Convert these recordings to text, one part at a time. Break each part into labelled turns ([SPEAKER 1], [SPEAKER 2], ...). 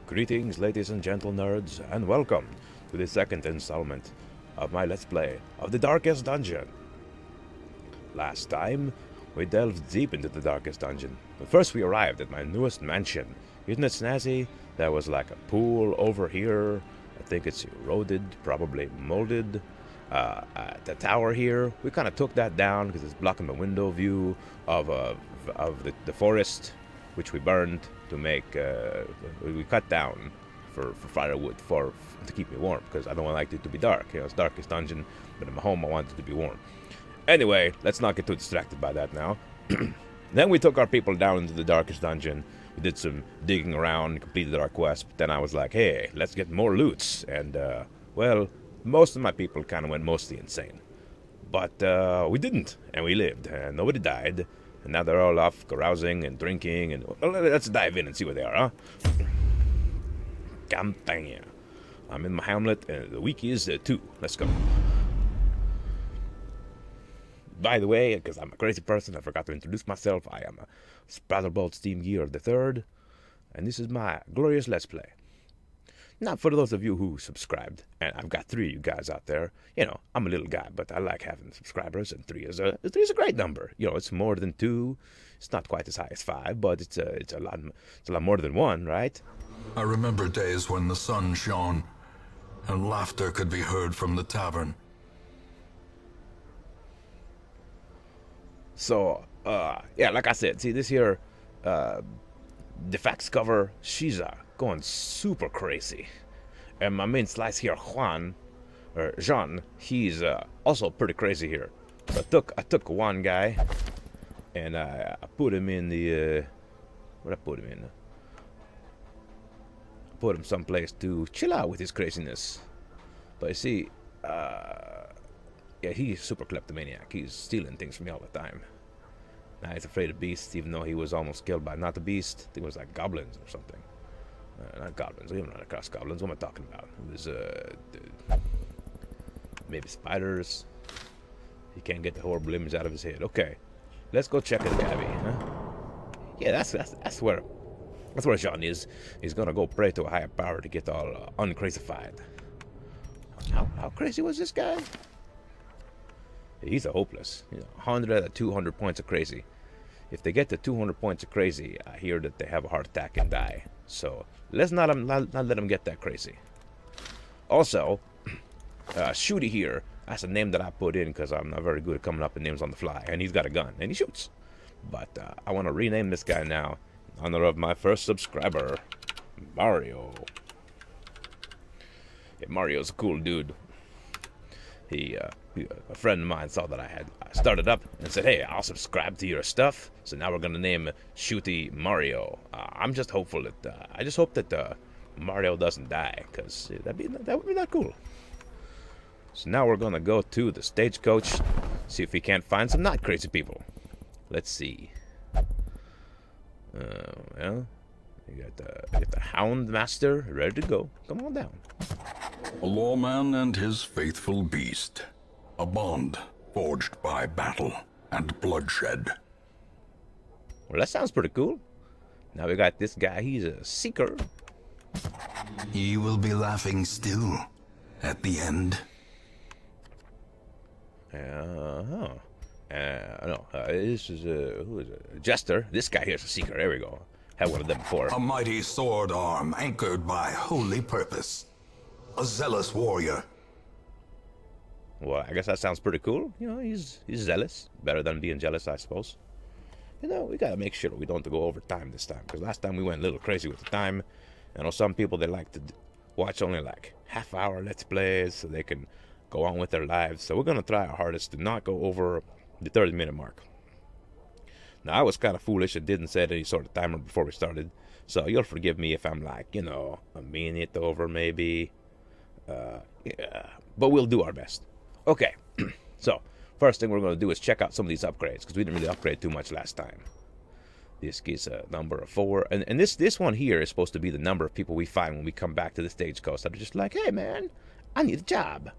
[SPEAKER 1] Greetings, ladies and gentle nerds, and welcome to the second installment of my Let's Play of The Darkest Dungeon. Last time, we delved deep into the Darkest Dungeon, but first we arrived at my newest mansion. Isn't it snazzy? There was like a pool over here. I think it's eroded, probably molded. The tower here, we kind of took that down because it's blocking the window view of the forest, which we burned to make, we cut down for firewood to keep me warm, because I don't like it to be dark. You know, it's darkest dungeon, but in my home I want it to be warm. Anyway, let's not get too distracted by that now. Then we took our people down into the darkest dungeon. We did some digging around, completed our quest, but then I was like, hey, let's get more loots. And, well, most of my people kind of went mostly insane. But we didn't, and we lived, and nobody died. And now they're all off carousing and drinking, and well, let's dive in and see where they are, huh? Campania. I'm in my hamlet, and the week is 2. Let's go. By the way, because I'm a crazy person, I forgot to introduce myself. I am a Splatterbolt Steam Gear III, and this is my glorious Let's Play. Now, for those of you who subscribed, and I've got 3 of you guys out there, you know, I'm a little guy, but I like having subscribers, and 3 is a great number. You know, it's more than 2. It's not quite as high as 5, but it's a lot more than 1, right?
[SPEAKER 2] I remember days when the sun shone, and laughter could be heard from the tavern.
[SPEAKER 1] So, yeah, like I said, see this here, the facts cover, she's going super crazy. And my main slice here, Jean, he's also pretty crazy here. So I took one guy, and I put him in the, what I put him in? I put him someplace to chill out with his craziness. But you see, yeah, he's super kleptomaniac. He's stealing things from me all the time. Now he's afraid of beasts, even though he was almost killed by not a beast. I think it was like goblins or something. Not goblins. We haven't run across goblins. What am I talking about? It was maybe spiders. He can't get the horrible image out of his head. Okay, let's go check his Gabby, huh? Yeah, that's where Jean is. He's gonna go pray to a higher power to get all uncrazified. How crazy was this guy? He's a hopeless. You know, 100 out of 200 points of crazy. If they get to 200 points of crazy, I hear that they have a heart attack and die. So let's not let them get that crazy. Also, Shooty here, that's a name that I put in because I'm not very good at coming up with names on the fly. And he's got a gun, and he shoots. But I want to rename this guy now in honor of my first subscriber, Mario. Yeah, Mario's a cool dude. A friend of mine saw that I had started up and said, hey, I'll subscribe to your stuff. So now we're going to name Shooty Mario. I'm just hopeful that, I just hope that Mario doesn't die, because that would be not cool. So now we're going to go to the stagecoach, see if we can't find some not crazy people. Let's see. Well, you got the Hound Master ready to go. Come on down.
[SPEAKER 2] A lawman and his faithful beast. A bond forged by battle and bloodshed.
[SPEAKER 1] Well, that sounds pretty cool. Now we got this guy. He's a seeker.
[SPEAKER 2] He will be laughing still at the end.
[SPEAKER 1] No, this is who is it? Jester. This guy here's a seeker. There we go. Had one of them before.
[SPEAKER 2] A mighty sword arm anchored by holy purpose. A zealous warrior.
[SPEAKER 1] Well, I guess that sounds pretty cool. You know, he's zealous. Better than being jealous, I suppose. You know, we gotta make sure we don't go over time this time, because last time we went a little crazy with the time. I know some people, they like to watch only like half-hour Let's Plays so they can go on with their lives. So we're gonna try our hardest to not go over the 30-minute mark. Now, I was kind of foolish and didn't set any sort of timer before we started, so you'll forgive me if I'm like, you know, a minute over maybe. Yeah, but we'll do our best. Okay, so first thing we're going to do is check out some of these upgrades, because we didn't really upgrade too much last time. This gives a number of 4, and this one here is supposed to be the number of people we find when we come back to the stagecoach that are just like, hey man, I need a job.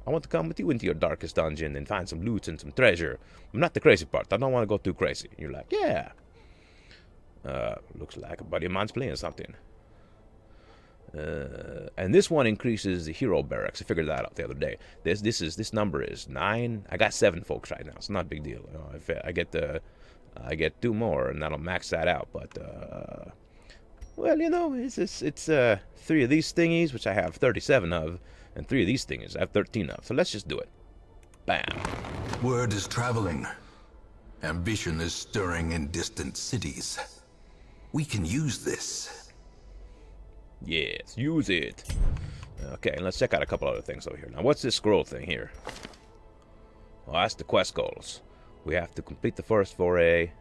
[SPEAKER 1] I want to come with you into your darkest dungeon and find some loot and some treasure. I'm not the crazy part. I don't want to go too crazy. You're like, yeah. Looks like a buddy of mine's playing something. And this one increases the hero barracks. I figured that out the other day. This number is 9. I got 7 folks right now. It's not a big deal. You know, if I get 2 more, and that'll max that out. But well, you know, it's 3 of these thingies, which I have 37 of, and 3 of these thingies I have 13 of. So let's just do it. Bam.
[SPEAKER 3] Word is traveling. Ambition is stirring in distant cities. We can use this.
[SPEAKER 1] Yes, use it. Okay, and let's check out a couple other things over here. Now, what's this scroll thing here? Well, that's the quest goals. We have to complete the first foray.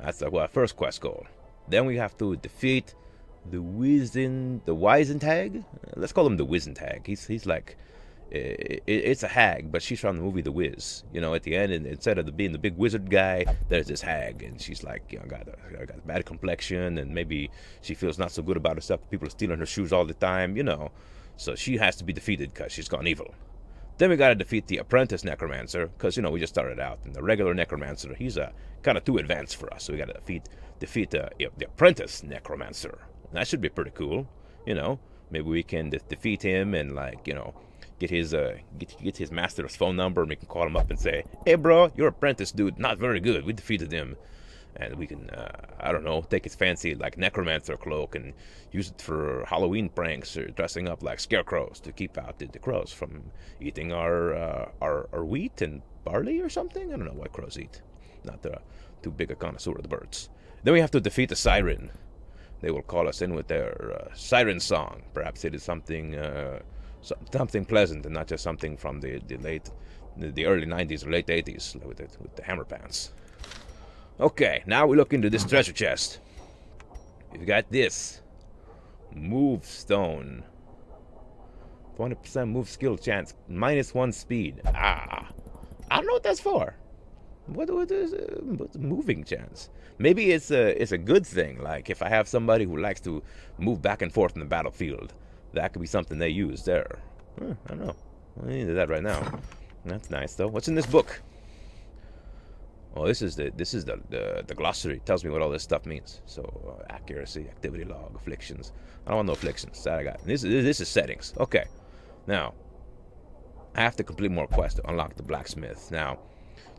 [SPEAKER 1] That's the first quest goal. Then we have to defeat the Weisentag. Let's call him the Wizentag. He's like, it's a hag, but she's from the movie The Wiz. You know, at the end, instead of being the big wizard guy, there's this hag, and she's like, you know, got a bad complexion, and maybe she feels not so good about herself. People are stealing her shoes all the time, you know. So she has to be defeated because she's gone evil. Then we got to defeat the apprentice necromancer, because, you know, we just started out, and the regular necromancer, he's kind of too advanced for us. So we got to defeat the apprentice necromancer. And that should be pretty cool, you know. Maybe we can defeat him and, like, you know, get his master's phone number, and we can call him up and say, "Hey, bro, your apprentice dude, not very good. We defeated him." And we can, I don't know, take his fancy, like, necromancer cloak and use it for Halloween pranks or dressing up like scarecrows to keep out the crows from eating our wheat and barley or something. I don't know what crows eat. Not too big a connoisseur of the birds. Then we have to defeat the siren. They will call us in with their siren song. Perhaps it is something pleasant and not just something from the early 90s or late 80s with the hammer pants. Okay, now we look into this treasure chest. We've got this move stone, 20% move skill chance, -1 speed. I don't know what that's for. What is what's moving chance? Maybe it's a good thing. Like if I have somebody who likes to move back and forth in the battlefield, that could be something they use there. I don't know. I need that right now. That's nice though. What's in this book? Oh, this is the glossary. It tells me what all this stuff means. So accuracy, activity log, afflictions. I don't want no afflictions. That I got. This is settings. Okay. Now I have to complete more quests to unlock the blacksmith. Now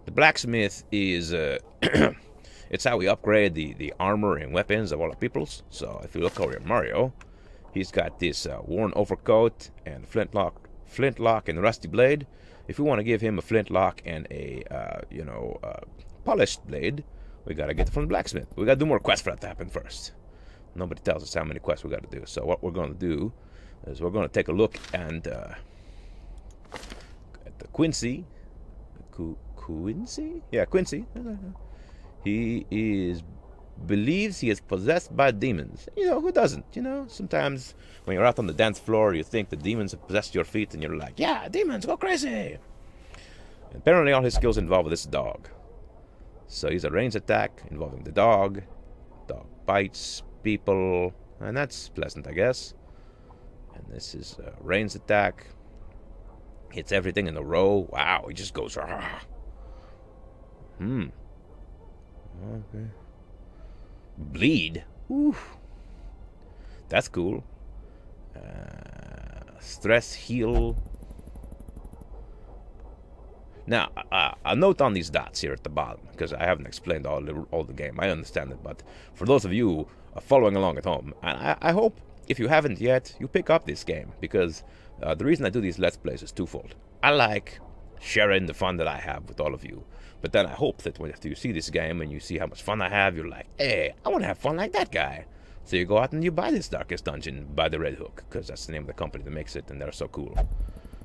[SPEAKER 1] the blacksmith is it's how we upgrade the armor and weapons of all the peoples. So if you look over at Mario, he's got this worn overcoat and flintlock and rusty blade. If we want to give him a flintlock and a polished blade, we gotta get it from the blacksmith. We gotta do more quests for that to happen first. Nobody tells us how many quests we gotta do. So what we're gonna do is we're gonna take a look and at the Quincy. Quincy? Yeah, Quincy. He believes he is possessed by demons. You know, who doesn't? You know, sometimes when you're out on the dance floor, you think the demons have possessed your feet, and you're like, yeah, demons, go crazy. And apparently all his skills involve this dog. So he's a ranged attack involving the dog. Dog bites people, and that's pleasant, I guess. And this is a ranged attack. Hits everything in a row. Wow, he just goes, rah. Okay. Bleed. Oof. That's cool. Stress heal. Now, a note on these dots here at the bottom, because I haven't explained all the game. I understand it, but for those of you following along at home, I hope, if you haven't yet, you pick up this game, because the reason I do these Let's Plays is twofold. I like sharing the fun that I have with all of you, but then I hope that after you see this game and you see how much fun I have, you're like, hey, I want to have fun like that guy. So you go out and you buy this Darkest Dungeon by the Red Hook, because that's the name of the company that makes it, and they're so cool.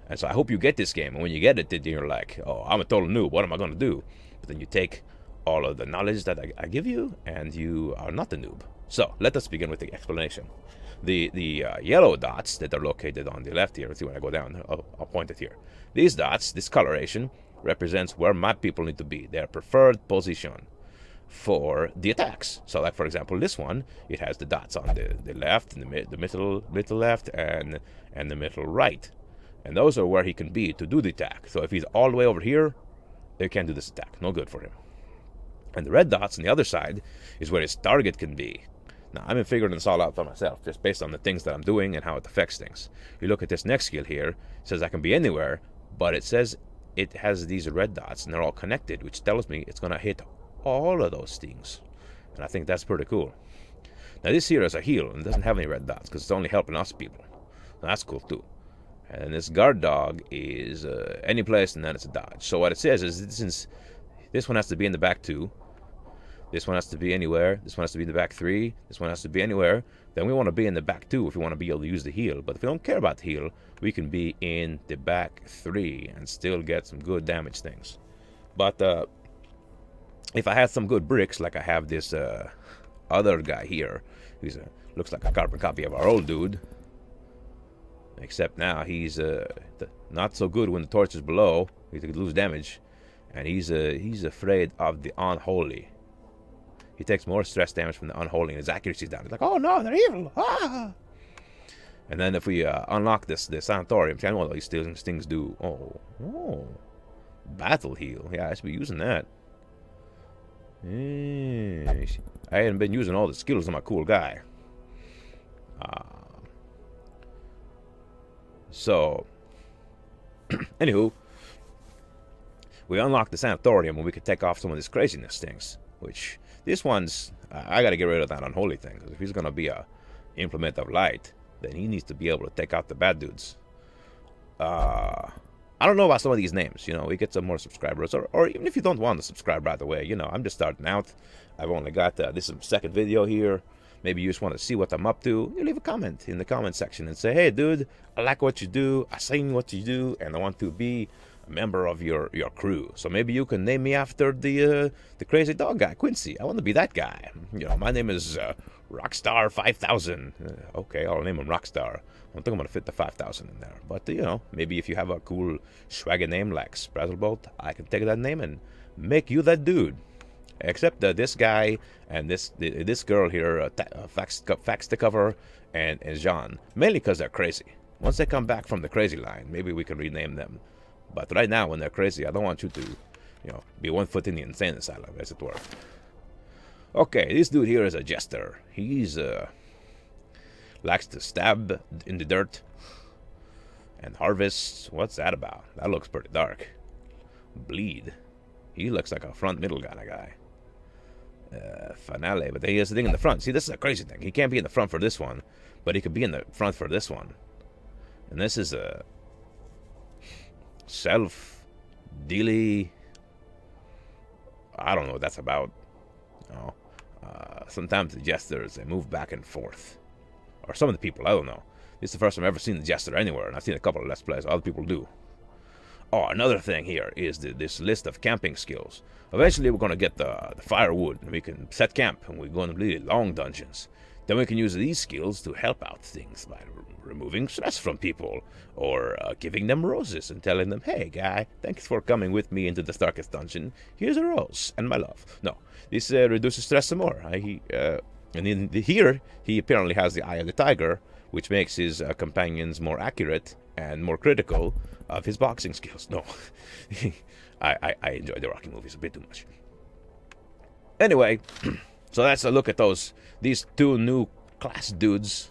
[SPEAKER 1] And so I hope you get this game, and when you get it, then you're like, oh, I'm a total noob, what am I going to do? But then you take all of the knowledge that I give you, and you are not a noob. So let us begin with the explanation. The yellow dots that are located on the left here, let's see when I go down, I'll point it here. These dots, this coloration, represents where my people need to be, their preferred position for the attacks. So like, for example, this one, it has the dots on the left, and the middle left, and the middle right. And those are where he can be to do the attack. So if he's all the way over here, they can't do this attack. No good for him. And the red dots on the other side is where his target can be. Now, I've been figuring this all out for myself, just based on the things that I'm doing and how it affects things. You look at this next skill here, it says I can be anywhere, but it says it has these red dots, and they're all connected, which tells me it's going to hit all of those things. And I think that's pretty cool. Now, this here is a heal, and it doesn't have any red dots, because it's only helping us people. So that's cool, too. And this guard dog is any place, and then it's a dodge. So what it says is, since this one has to be in the back 2, this one has to be anywhere, this one has to be in the back 3, this one has to be anywhere, then we want to be in the back 2 if we want to be able to use the heal. But if we don't care about the heal, we can be in the back 3 and still get some good damage things. But if I had some good bricks, like I have this other guy here, who's looks like a carbon copy of our old dude, except now he's not so good when the torch is below. He could lose damage, and he's afraid of the unholy. He takes more stress damage from the unholy, and his accuracy's down. He's like, oh no, they're evil! Ah! And then if we unlock the sanatorium, see, I know what these things do. Oh, battle heal. Yeah, I should be using that. I hadn't been using all the skills of my cool guy. So, anywho, we unlock the sanatorium, and we could take off some of these craziness things. Which this one's, I got to get rid of that unholy thing, because if he's gonna be a implement of light, then he needs to be able to take out the bad dudes. I don't know about some of these names. We get some more subscribers, or even if you don't want to subscribe right away, I'm just starting out. I've only got this is my second video here. Maybe you just want to see what I'm up to. You leave a comment in the comment section and say, hey, dude, I like what you do. I seen what you do, and I want to be a member of your crew. So maybe you can name me after the crazy dog guy, Quincy. I want to be that guy. My name is Rockstar 5000. Okay, I'll name him Rockstar. I don't think I'm going to fit the 5,000 in there. But, maybe if you have a cool swagger name like Sprazzlebolt, I can take that name and make you that dude. Except this guy and this girl here, Fax the Cover, and Jean. Mainly because they're crazy. Once they come back from the crazy line, maybe we can rename them. But right now, when they're crazy, I don't want you to, be one foot in the insane asylum, as it were. Okay, this dude here is a jester. He's, likes to stab in the dirt and harvest. What's that about? That looks pretty dark. Bleed. He looks like a front middle kind of guy. Finale, but he has the thing in the front. See, this is a crazy thing. He can't be in the front for this one, but he could be in the front for this one. And this is a self-dealy. I don't know what that's about. Sometimes the jesters, they move back and forth. Or some of the people, I don't know. This is the first time I've ever seen the jester anywhere, and I've seen a couple of Let's Plays. Other people do. Oh, another thing here is this list of camping skills. Eventually, we're going to get the firewood, and we can set camp, and we're going to really long dungeons. Then we can use these skills to help out things by removing stress from people, or giving them roses and telling them, hey, guy, thanks for coming with me into the darkest dungeon. Here's a rose and my love. No, this reduces stress some more. And in here, he apparently has the Eye of the Tiger, which makes his companions more accurate and more critical of his boxing skills. No, I enjoy the Rocky movies a bit too much. Anyway, so that's a look at these two new class dudes.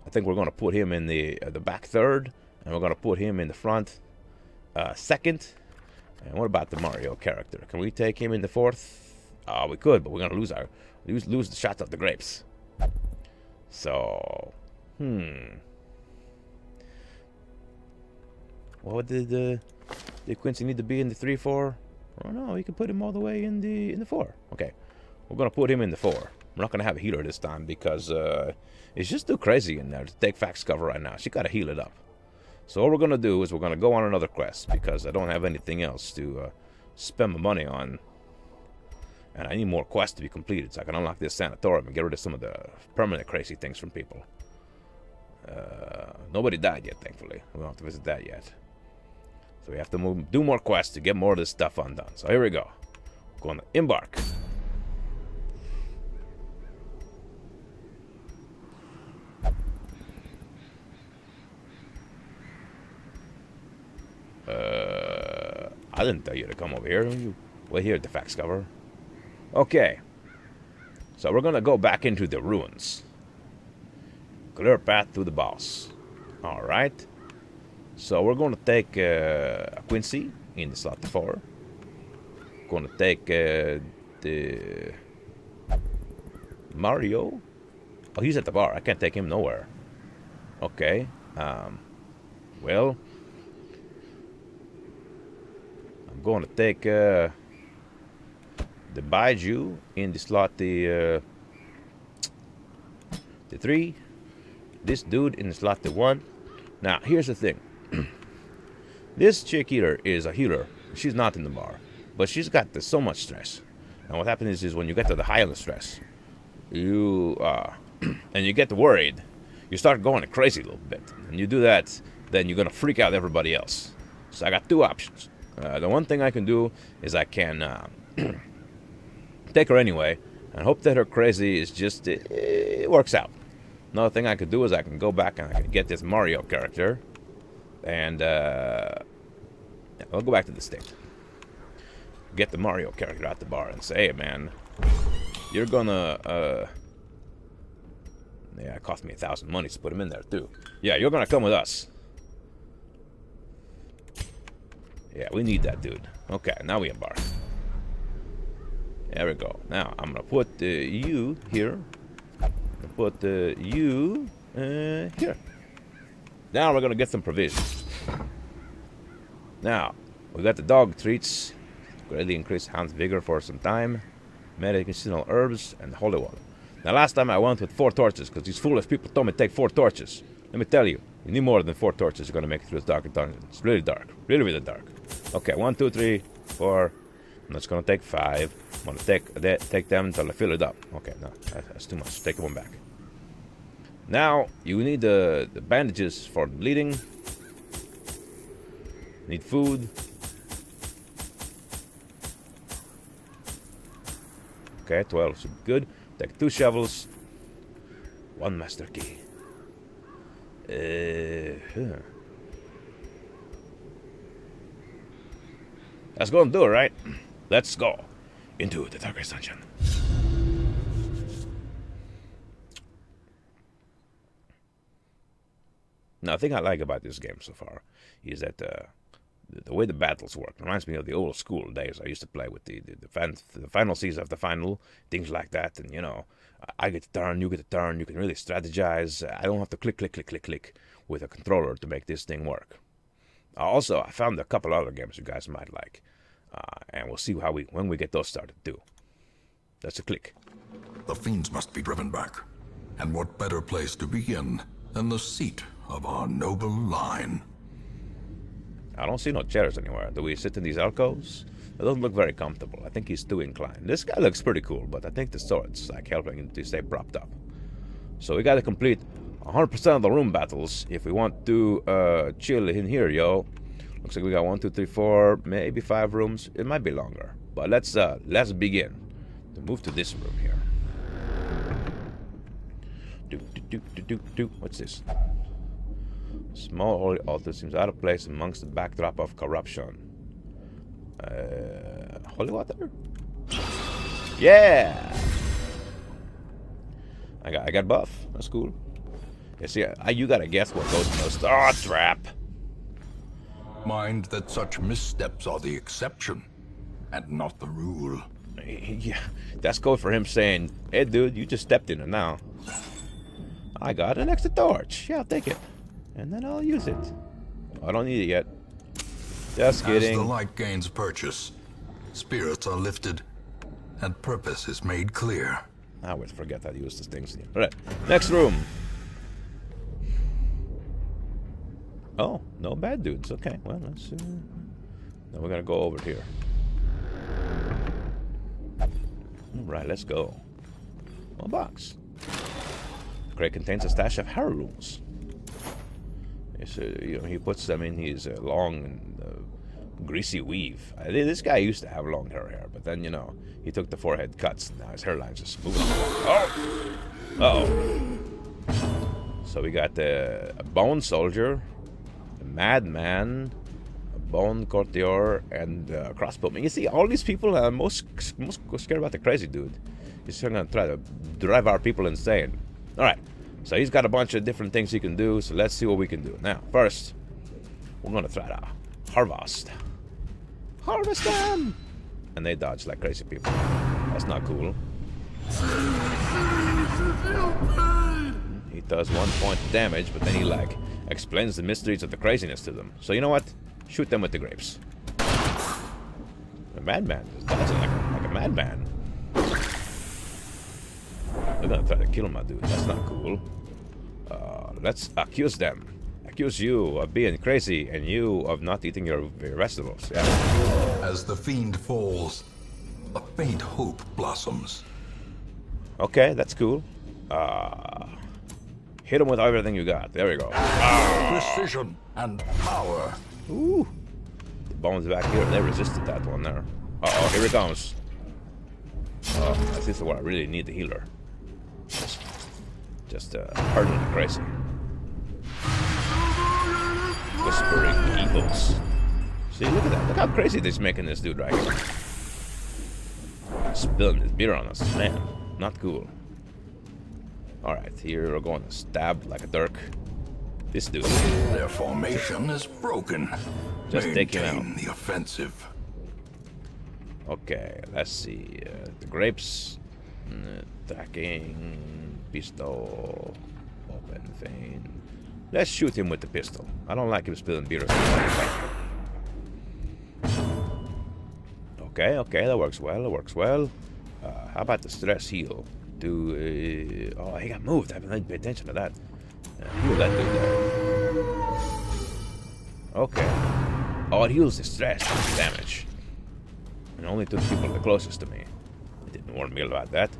[SPEAKER 1] I think we're going to put him in the back third, and we're going to put him in the front second. And what about the Mario character? Can we take him in the fourth? We could, but we're going to lose the shot of the grapes. So, what did Quincy need to be in the 3-4? Oh no, you can put him all the way in the 4. Okay, we're gonna put him in the 4. We're not gonna have a healer this time because it's just too crazy in there to take Fax Cover right now. She gotta heal it up. So what we're gonna do is we're gonna go on another quest because I don't have anything else to spend my money on, and I need more quests to be completed so I can unlock this sanatorium and get rid of some of the permanent crazy things from people. Nobody died yet, thankfully. We don't have to visit that yet. So we have to do more quests to get more of this stuff undone. So here we go. We're going to embark. I didn't tell you to come over here. You wait here at the Fax Cover. Okay. So we're gonna go back into the ruins. Clear path to the boss. Alright. So we're gonna take a Quincy in the slot 4. Gonna take the Mario. Oh, he's at the bar. I can't take him nowhere. Okay. Well, I'm going to take the Baiju in the slot the 3. This dude in the slot the 1. Now, here's the thing. This chick here is a healer. She's not in the bar, but she's got so much stress. And what happens is when you get to the high on the stress, you and you get worried, you start going crazy a little bit. And you do that, then you're gonna freak out everybody else. So I got 2 options. The one thing I can do is I can take her anyway and hope that her crazy is just it works out. Another thing I could do is I can go back and I can get this Mario character, and yeah, I'll go back to the state. Get the Mario character at the bar and say, hey man, you're gonna yeah, it cost me 1,000 money to put him in there too. Yeah, you're gonna come with us. Yeah, we need that dude. Okay, now we embark. There we go. Now I'm gonna put you here. Put you here. Now we're gonna get some provisions. Now we got the dog treats. Greatly increase hound's vigor for some time. Medicinal herbs and holy water. Now last time I went with 4 torches because these foolish people told me to take 4 torches. Let me tell you, you need more than 4 torches. You're gonna make it through this dark dungeon. It's really dark, really, really dark. Okay, 1, 2, 3, 4. I'm just gonna take 5. I'm gonna take them until I fill it up. Okay, no, that's too much. Take one back. Now you need the bandages for bleeding. Need food. Okay, 12 should be good. Take 2 shovels. 1 master key. That's gonna do it, right? Let's go into the darkest dungeon. Now, the thing I like about this game so far is that the way the battles work reminds me of the old school days I used to play with the final season of the final, things like that. And, you know, I get the turn, you get the turn, you can really strategize. I don't have to click with a controller to make this thing work. Also, I found a couple other games you guys might like. And we'll see when we get those started too. That's a click.
[SPEAKER 2] The fiends must be driven back. And what better place to begin than the seat of our noble line?
[SPEAKER 1] I don't see no chairs anywhere. Do we sit in these alcoves? It doesn't look very comfortable. I think he's too inclined. This guy looks pretty cool, but I think the sword's like helping him to stay propped up. So we gotta complete 100% of the room battles if we want to chill in here, yo. Looks like we got 1, 2, 3, 4, maybe 5 rooms. It might be longer, but let's begin to move to this room here. What's this? Small holy altar seems out of place amongst the backdrop of corruption. Holy water? Yeah! I got buff. That's cool. Yeah, see, you gotta guess what goes in those. Oh, trap!
[SPEAKER 2] Mind that such missteps are the exception, and not the rule.
[SPEAKER 1] Yeah, that's code for him saying, hey dude, you just stepped in it now. I got an extra torch. Yeah, I'll take it. And then I'll use it. I don't need it yet. Just kidding.
[SPEAKER 3] As the light gains purchase, spirits are lifted, and purpose is made clear.
[SPEAKER 1] I always forget how to use these things. Alright, next room. Oh, no bad dudes. Okay, well, let's... Now we're gonna go over here. Alright, let's go. A box. The crate contains a stash of hair rules. You know, he puts them in his long and greasy weave. This guy used to have long hair, but then, you know, he took the forehead cuts, and now his hairline's just moving. Oh! Uh-oh. So we got a bone soldier, a madman, a bone courtier, and a crossbowman. You see, all these people are most scared about the crazy dude. He's gonna try to drive our people insane. Alright, so he's got a bunch of different things he can do, so let's see what we can do. Now, first, we're gonna try to harvest. Harvest them! And they dodge like crazy people. That's not cool. He does 1 point damage, but then he, like, explains the mysteries of the craziness to them. So you know what? Shoot them with the grapes. The madman is dodging like a madman. They're gonna try to kill my dude. That's not cool. Let's accuse them. Accuse you of being crazy and you of not eating your vegetables. Yeah.
[SPEAKER 3] As the fiend falls, a faint hope blossoms.
[SPEAKER 1] Okay, that's cool. Hit him with everything you got. There we go.
[SPEAKER 2] Precision and power.
[SPEAKER 1] Ooh. The bones back here, they resisted that one there. Uh-oh, here it comes. Oh, this is where I really need the healer. Just harden the crazy. Whispering evils. See, look at that. Look how crazy this is making this dude right here. Spilling his beer on us. Man, not cool. Alright, here we're going to stab like a dirk. This dude.
[SPEAKER 2] Their formation is broken.
[SPEAKER 1] Just take him
[SPEAKER 2] Maintain
[SPEAKER 1] out.
[SPEAKER 2] the offensive.
[SPEAKER 1] Okay, let's see. The grapes. Attacking. Pistol. Open vein. Let's shoot him with the pistol. I don't like him spilling beer. Okay, okay, that works well. That works well. How about the stress heal? Oh, he got moved. I didn't pay attention to that. Heal that dude there. Okay. Oh, it heals the stress damage. And only to the people the closest to me. It didn't warn me about that.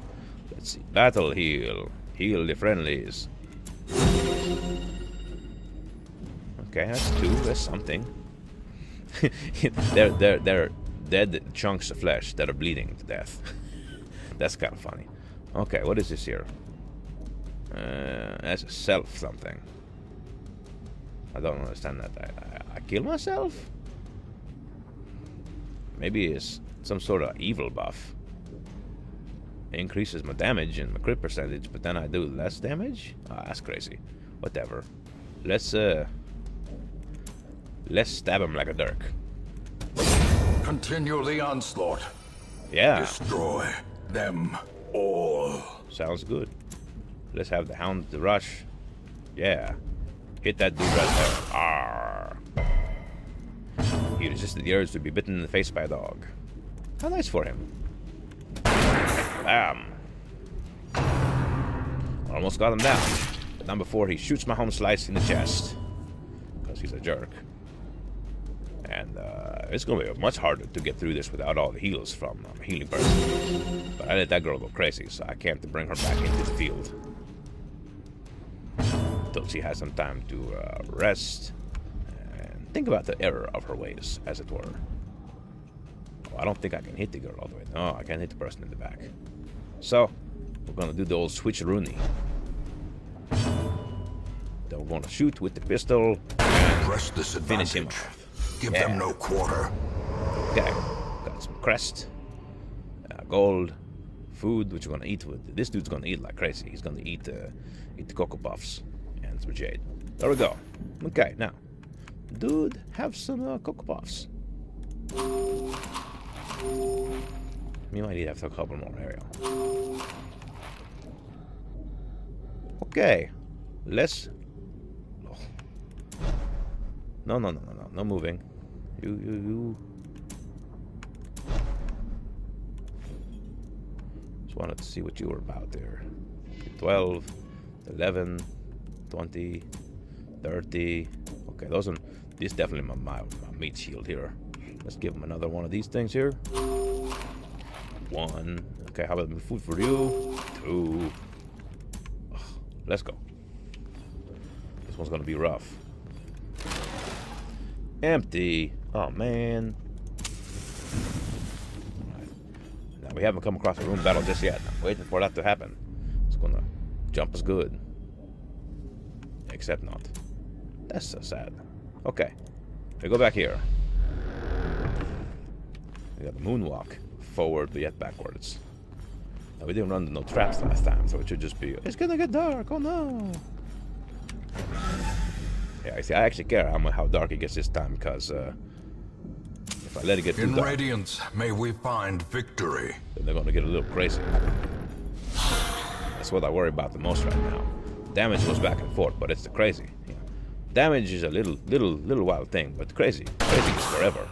[SPEAKER 1] Let's see. Battle heal. Heal the friendlies. Okay, that's 2. That's something. they're dead chunks of flesh that are bleeding to death. That's kind of funny. Okay, what is this here? That's a self something. I don't understand that. I kill myself? Maybe it's some sort of evil buff. It increases my damage and my crit percentage, but then I do less damage? Ah, that's crazy. Whatever. Let's stab him like a dirk.
[SPEAKER 2] Continue the onslaught.
[SPEAKER 1] Yeah.
[SPEAKER 2] Destroy them all.
[SPEAKER 1] Sounds good. Let's have the hound the rush. Yeah. Hit that dude right there. Arr. He resisted the urge to be bitten in the face by a dog. How nice for him. Bam. Almost got him down. But not before he shoots my home slice in the chest. Because he's a jerk. And it's going to be much harder to get through this without all the heals from a healing person. But I let that girl go crazy, so I can't bring her back into the field. Until she has some time to rest and think about the error of her ways, as it were. Oh, I don't think I can hit the girl all the way. No, I can't hit the person in the back. So, we're going to do the old switcheroony. Then we're going to shoot with the pistol and
[SPEAKER 3] Press this
[SPEAKER 1] finish him
[SPEAKER 3] advantage.
[SPEAKER 1] off.
[SPEAKER 3] Give
[SPEAKER 1] Yeah.
[SPEAKER 3] them no quarter.
[SPEAKER 1] Okay, got some crest, gold, food, which we're gonna eat with. This dude's gonna eat like crazy. He's gonna eat the Cocoa Puffs and some jade. There we go. Okay, now, dude, have some Cocoa Puffs. You might need to have a couple more. There we go. Okay, let's. Oh. No, no moving. You. Just wanted to see what you were about there. 12, 11, 20, 30. Okay, those are. This is definitely my meat shield here. Let's give him another one of these things here. 1. Okay, how about food for you? 2. Ugh, let's go. This one's gonna be rough. Empty. Oh, man. Right. Now, we haven't come across a room battle just yet. I'm waiting for that to happen. It's gonna jump us good. Except not. That's so sad. Okay. We go back here. We got the moonwalk. Forward, but yet backwards. We didn't run no traps last time, so it should just be, it's gonna get dark, oh no! Yeah, I see, I actually care how dark it gets this time, because if I let it get too
[SPEAKER 3] In
[SPEAKER 1] dark,
[SPEAKER 3] Radiance, may we find victory.
[SPEAKER 1] then they're gonna get a little crazy. That's what I worry about the most right now. Damage goes back and forth, but it's the crazy. Yeah. Damage is a little wild thing, but crazy is forever.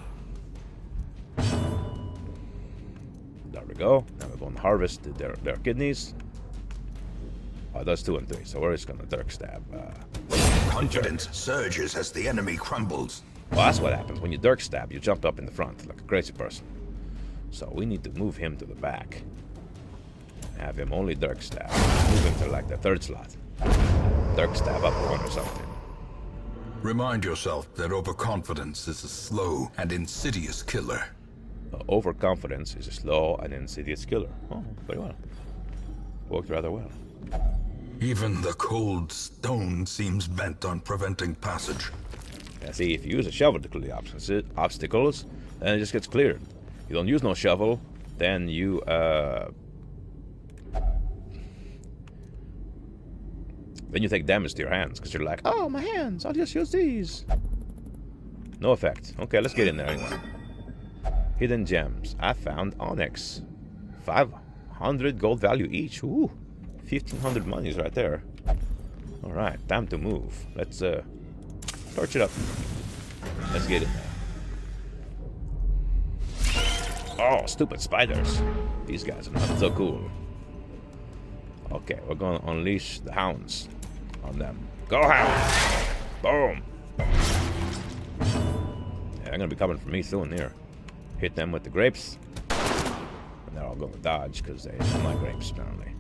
[SPEAKER 1] There we go. Now we're going to harvest their kidneys. Oh, that's 2 and 3, so we're just gonna Dirk Stab.
[SPEAKER 3] Confidence surges as the enemy crumbles.
[SPEAKER 1] Well, that's what happens. When you Dirk Stab, you jump up in the front like a crazy person. So we need to move him to the back. Have him only Dirk Stab. Move him to like the 3rd slot. Dirk Stab up 1 or something.
[SPEAKER 3] Remind yourself that overconfidence is a slow and insidious killer.
[SPEAKER 1] Overconfidence is a slow and insidious killer. Oh, very well. Worked rather well.
[SPEAKER 3] Even the cold stone seems bent on preventing passage.
[SPEAKER 1] Yeah, see, if you use a shovel to clear the obstacles, then it just gets cleared. You don't use no shovel, then you, then you take damage to your hands, because you're like, oh, my hands, I'll just use these. No effect. Okay, let's get in there anyway. Hidden gems. I found onyx. 500 gold value each. Ooh, 1,500 monies right there. Alright, time to move. Let's, torch it up. Let's get in there. Oh, stupid spiders. These guys are not so cool. Okay, we're gonna unleash the hounds on them. Go hounds! Boom! Yeah, they're gonna be coming for me soon here. Hit them with the grapes. And they're all gonna dodge because they don't like grapes apparently.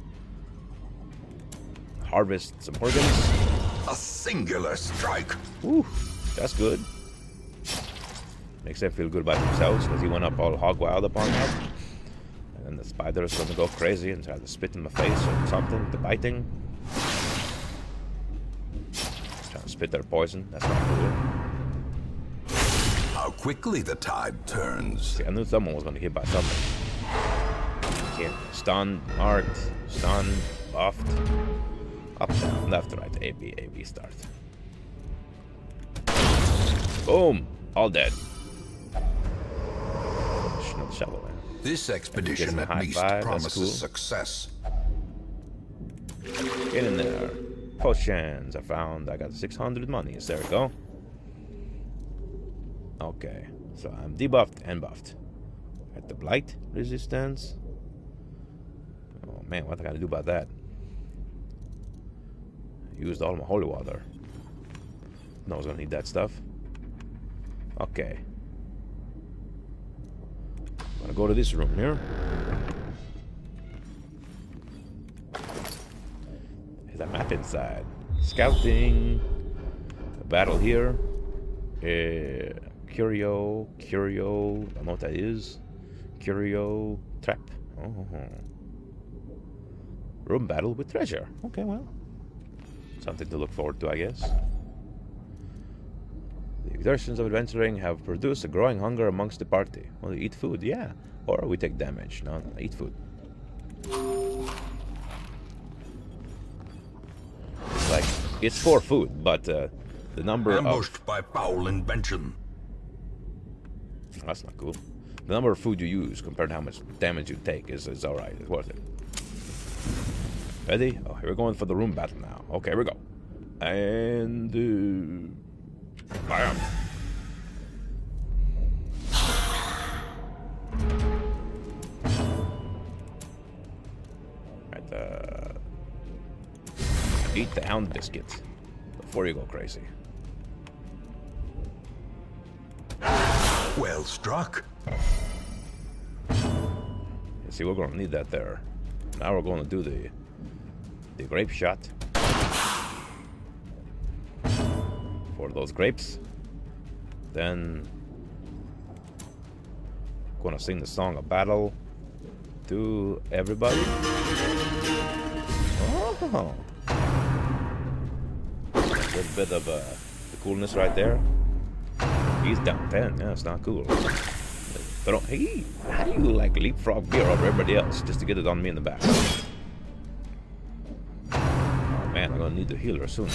[SPEAKER 1] Harvest some organs.
[SPEAKER 3] A singular strike.
[SPEAKER 1] Woo, that's good. Makes them feel good about themselves because he went up all hog wild upon them. And then the spider's gonna go crazy and try to spit in my face or something, the biting. Trying to spit their poison, that's not cool.
[SPEAKER 3] How quickly the tide turns.
[SPEAKER 1] See, I knew someone was gonna hit by something. Here, stunned, marked, stunned, buffed. Up, down, left, right, A, B, start. Boom! All dead. Another shovel man.
[SPEAKER 3] This expedition at least promises
[SPEAKER 1] cool.
[SPEAKER 3] success.
[SPEAKER 1] Get in there. Potions I found. I got 600 monies. There we go. Okay. So I'm debuffed and buffed. At the blight resistance. Oh man, what I gotta do about that? Used all my holy water. No, I was gonna need that stuff. Okay. I'm gonna go to this room here. There's a map inside. Scouting. A battle here. Curio. I don't know what that is. Curio trap. Oh. Room battle with treasure. Okay, well. Something to look forward to, I guess. The exertions of adventuring have produced a growing hunger amongst the party. Well, you eat food, yeah. Or we take damage. No, eat food. It's like, it's for food, but the number
[SPEAKER 3] Ambushed by foul invention.
[SPEAKER 1] That's not cool. The number of food you use compared to how much damage you take is alright. It's worth it. Ready? Oh, we're going for the room battle now. Okay, here we go. And bam. Right, eat the hound biscuit before you go crazy.
[SPEAKER 3] Well struck.
[SPEAKER 1] You see, we're gonna need that there. Now we're gonna do the grape shot for those grapes. Then gonna sing the song of battle to everybody. Oh, a little bit of the coolness right there. He's down 10. Yeah, it's not cool. But hey, how do you like leapfrog beer over everybody else just to get it on me in the back? Oh man, I'm gonna need to heal her soon.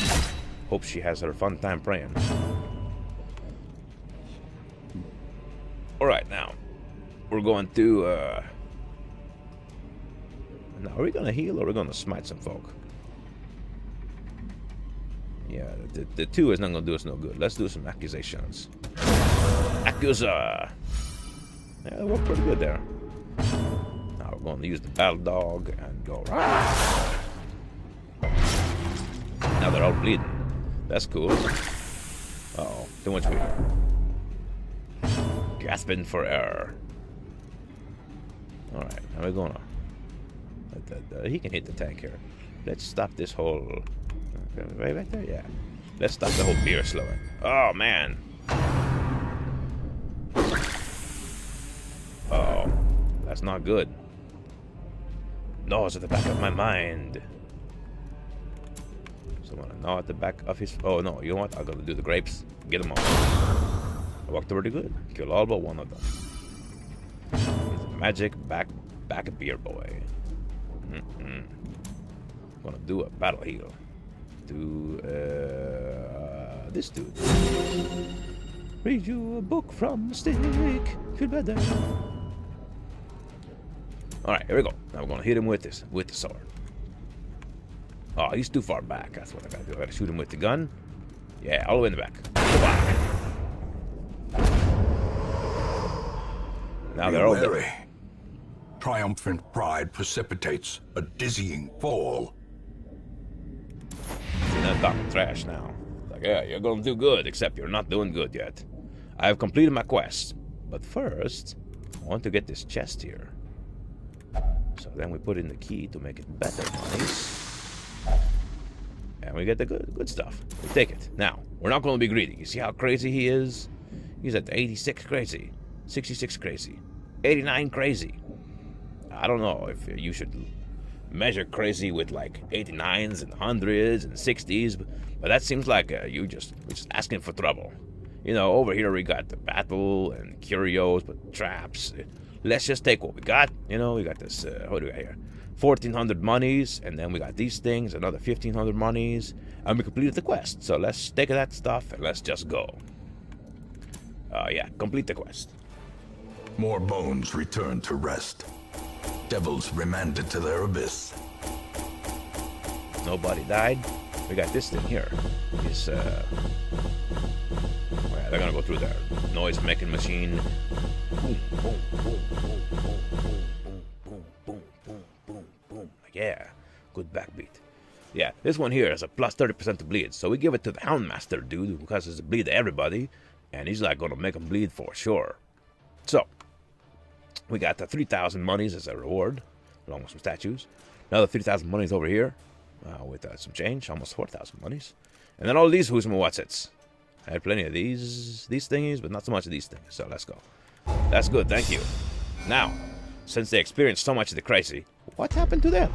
[SPEAKER 1] Hope she has her fun time praying. Alright, now we're going to now are we gonna heal or are we gonna smite some folk? Yeah, the 2 is not gonna do us no good. Let's do some accusations. Accusa! Yeah, that worked pretty good there. Now we're going to use the battle dog and go. Rah! Now they're all bleeding. That's cool. Uh-oh, too much weed. Gasping for air. Alright, now we're gonna. He can hit the tank here. Let's stop this whole. Right there? Yeah. Let's stop the whole beer slowing. Oh, man. Oh, that's not good. Gnaws at the back of my mind. Someone gnaw at the back of his. Oh no, you know what? I'm gonna do the grapes. Get them all. I worked pretty good. Kill all but one of them. He's a magic back beer boy. Gonna do a battle heal. To this dude. Read you a book from a stick. Feel better. Alright, here we go. Now we're gonna hit him with the sword. Oh, he's too far back. That's what I gotta do. I gotta shoot him with the gun. Yeah, all the way in the back. Now they're all dead.
[SPEAKER 2] Triumphant pride precipitates a dizzying fall.
[SPEAKER 1] Not talking trash now. Like, yeah, you're gonna do good, except you're not doing good yet. I have completed my quest, but first, I want to get this chest here. So then we put in the key to make it better. Nice. And we get the good stuff. We take it. Now, we're not gonna be greedy. You see how crazy he is? He's at 86 crazy, 66 crazy, 89 crazy. I don't know if you should measure crazy with like 89s and 100s and 60s, but that seems like we're just asking for trouble. You know, over here we got the battle and curios, but traps. Let's just take what we got. You know, we got this, what do we got here? 1,400 monies, and then we got these things, another 1,500 monies, and we completed the quest. So let's take that stuff and let's just go. Yeah, complete the quest.
[SPEAKER 3] More bones return to rest. Devils remanded to their abyss.
[SPEAKER 1] Nobody died. We got this thing here. This, yeah, they're gonna go through there. Noise-making machine. Boom, boom, boom, boom, boom, boom, boom, boom, boom, boom, boom. Yeah, good backbeat. Yeah, this one here is a plus 30% to bleed. So we give it to the Houndmaster dude who causes to bleed to everybody, and he's like gonna make them bleed for sure. So we got the 3,000 monies as a reward, along with some statues. Another 3,000 monies over here, with some change, almost 4,000 monies. And then all these who's and what's-its. I had plenty of these thingies, but not so much of these things. So let's go. That's good, thank you. Now, since they experienced so much of the crazy, what happened to them?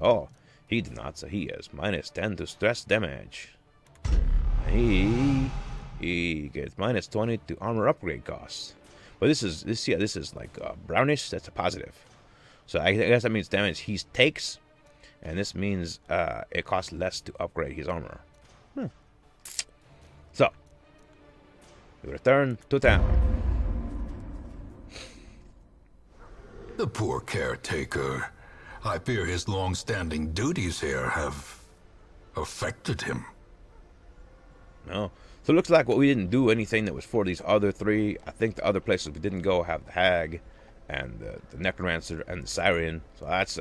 [SPEAKER 1] Oh, he did not, so he is minus 10 to stress damage. He gets minus 20 to armor upgrade costs. But this is like brownish. That's a positive. So I guess that means damage he takes, and this means it costs less to upgrade his armor. So we return to town.
[SPEAKER 3] The poor caretaker. I fear his long-standing duties here have affected him.
[SPEAKER 1] No. So it looks like we didn't do anything that was for these other three. I think the other places we didn't go have the Hag and the Necromancer and the Siren. So that's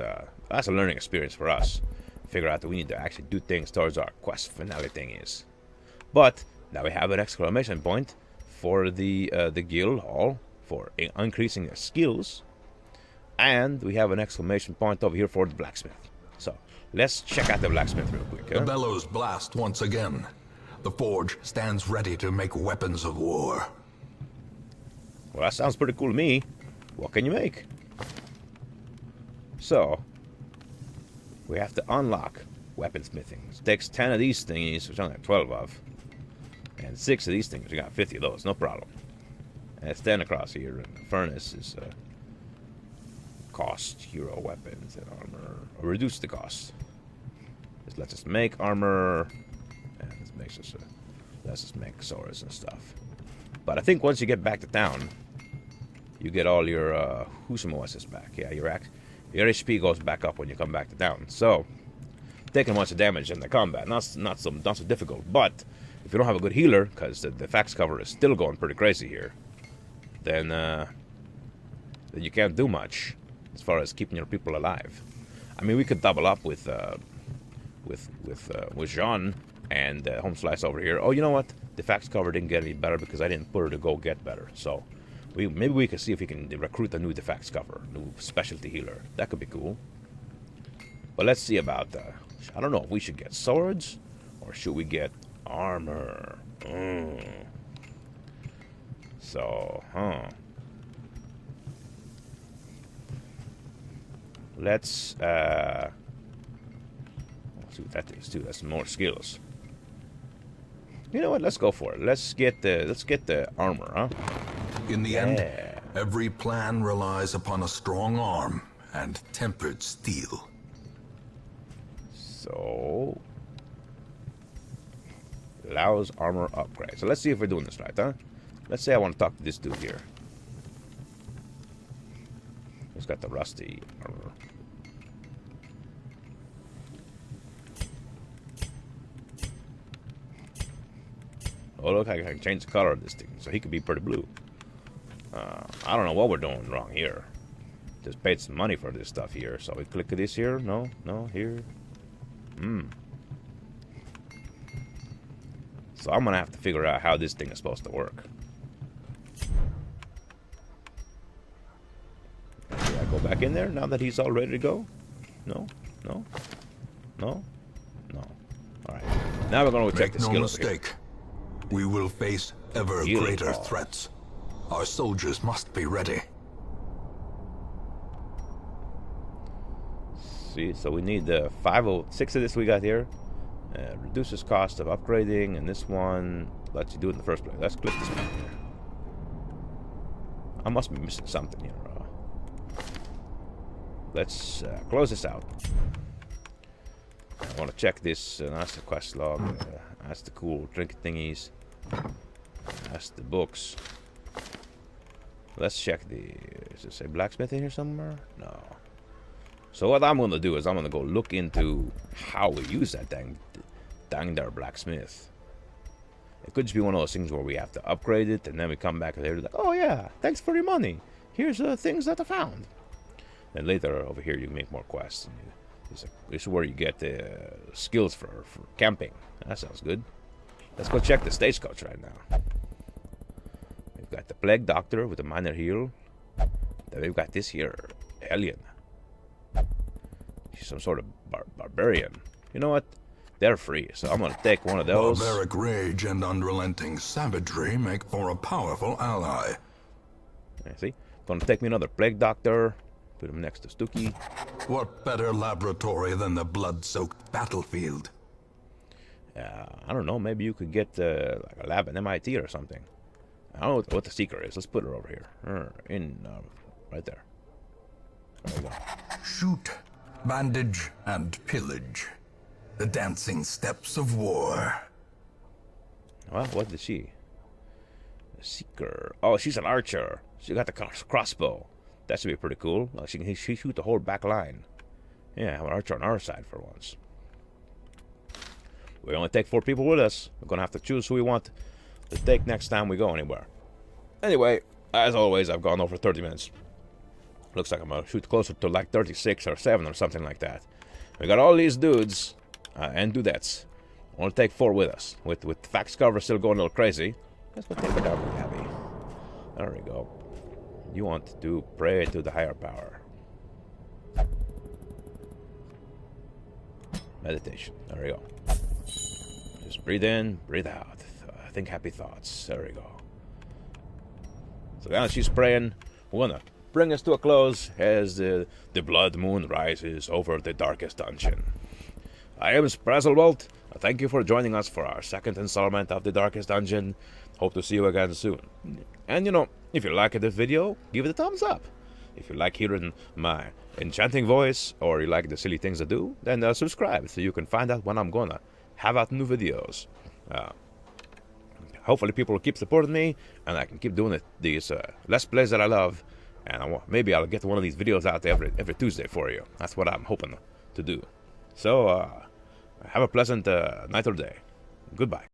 [SPEAKER 1] a learning experience for us. Figure out that we need to actually do things towards our quest finale thing is. But now we have an exclamation point for the guild hall for increasing their skills. And we have an exclamation point over here for the blacksmith. So let's check out the blacksmith real quick.
[SPEAKER 3] The bellows blast once again. The forge stands ready to make weapons of war.
[SPEAKER 1] Well, that sounds pretty cool to me. What can you make? So, we have to unlock weaponsmithing. It takes 10 of these thingies, which I only have 12 of. And 6 of these things, we got 50 of those, no problem. stand across here. And the furnace is cost hero weapons and armor. Or reduce the cost. This lets us make armor. And this makes us lets us make swords and stuff. But I think once you get back to town, you get all your Husumo back. Yeah, your HP goes back up when you come back to town. So taking a bunch of damage in the combat, not so difficult. But if you don't have a good healer, because the fax cover is still going pretty crazy here, then you can't do much as far as keeping your people alive. I mean, we could double up with Jean and Home Slice over here. Oh, you know what? The fax cover didn't get any better because I didn't put her to go get better. So maybe we can see if we can recruit a new defax cover, new specialty healer. That could be cool. But let's see about I don't know if we should get swords or should we get armor. So, let's see what that is too. That's more skills. You know what? Let's go for it. Let's get the armor, huh?
[SPEAKER 3] In the end, every plan relies upon a strong arm and tempered steel.
[SPEAKER 1] So, allows armor upgrade. So let's see if we're doing this right, huh? Let's say I want to talk to this dude here. He's got the rusty armor. Oh, look, I can change the color of this thing, so he could be pretty blue. I don't know what we're doing wrong here. Just paid some money for this stuff here. So we click this here. No, here. So I'm gonna have to figure out how this thing is supposed to work. Should I go back in there now that he's all ready to go? No. All right. Now we're gonna check the skill.
[SPEAKER 3] Make no mistake. We will face ever greater threats. Our soldiers must be ready.
[SPEAKER 1] See, so we need the 506 of this we got here. Reduces cost of upgrading, and this one lets you do it in the first place. Let's click this one here. I must be missing something here. Let's close this out. I want to check this. That's the quest log. That's the cool trinket thingies. That's the books. Let's check the... Does it say blacksmith in here somewhere? No. So what I'm going to do is I'm going to go look into how we use that dang there blacksmith. It could just be one of those things where we have to upgrade it and then we come back and they're like, oh yeah, thanks for your money. Here's things that I found. And later over here you make more quests. This is where you get the skills for camping. That sounds good. Let's go check the stagecoach right now. We've got the plague doctor with a minor heal. Then we've got this here, Hellion. She's some sort of barbarian. You know what? They're free, so I'm gonna take one of those.
[SPEAKER 3] Barbaric rage and unrelenting savagery make for a powerful ally.
[SPEAKER 1] See? Gonna take me another plague doctor. Put him next to Stucky.
[SPEAKER 3] What better laboratory than the blood-soaked battlefield?
[SPEAKER 1] I don't know. Maybe you could get like a lab at MIT or something. I don't know what the secret is. Let's put her over here. Right there. There we go.
[SPEAKER 3] Shoot, bandage, and pillage. The dancing steps of war.
[SPEAKER 1] Well, what is she? A seeker. Oh, she's an archer. She got the crossbow. That should be pretty cool. She can shoot the whole back line. Yeah, have an archer on our side for once. We only take 4 people with us. We're gonna have to choose who we want to take next time we go anywhere. Anyway, as always, I've gone over 30 minutes. Looks like I'm gonna shoot closer to like 36 or 7 or something like that. We got all these dudes and dudettes. We'll take 4 with us. With fax cover still going a little crazy. Let's go take her down to the abbey. There we go. You want to pray to the higher power. Meditation. There we go. Just breathe in, breathe out. Think happy thoughts. There we go. So now she's praying. We're gonna bring us to a close as the blood moon rises over the darkest dungeon. I am Sprazzlebolt. Thank you for joining us for our second installment of The Darkest Dungeon. Hope to see you again soon. And if you like this video, give it a thumbs up. If you like hearing my enchanting voice, or you like the silly things I do, then subscribe so you can find out when I'm gonna have out new videos. Hopefully people will keep supporting me, and I can keep doing these Let's Plays that I love. And maybe I'll get one of these videos out every Tuesday for you. That's what I'm hoping to do. So, have a pleasant night or day. Goodbye.